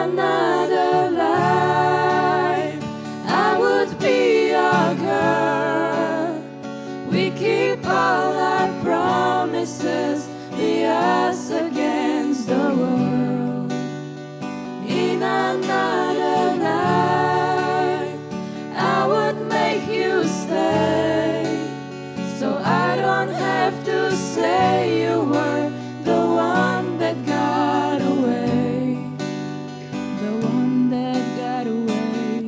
another life, I would be your girl. We keep all our promises, be us against the world. In another life, I would make you stay, so I don't have to say you were the one that got away, the one that got away.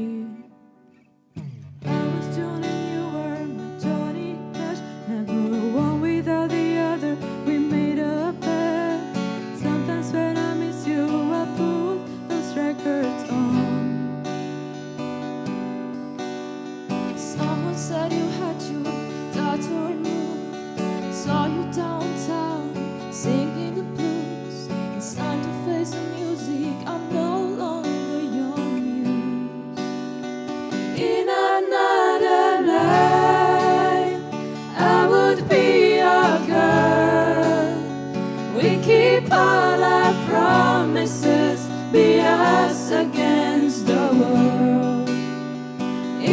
I was Johnny, you were my Johnny Cash, never one without the other. We made a pact. Sometimes when I miss you, I put those records on. Someone said you had your daughter removed, saw you downtown singing the blues. It's time to face the music, I'm no longer your muse. In another life, I would be your girl. We keep all our promises, be us against the world.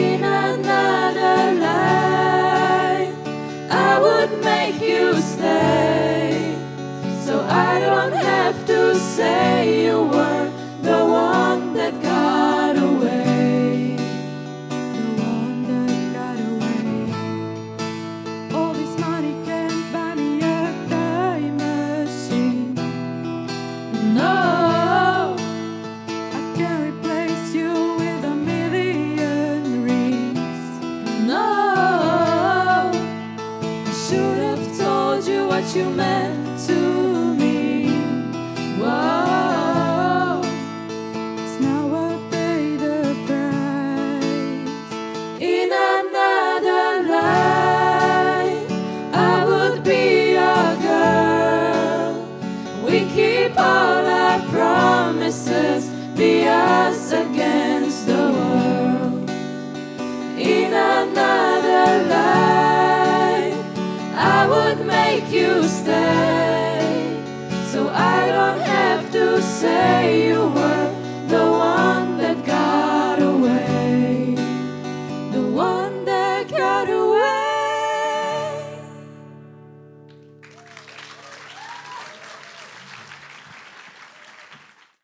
In another life, I would make you stay, so I don't have to say you were the one that got away, the one that got away. All this money can't buy me a time machine. No, I can't replace you with a million rings. No, I should have told you what you meant to me. Whoa, 'cause now I pay the price. In another life, I would be your girl. We keep all our promises, be us against the world. In another life, I would make you stay, so I don't have to say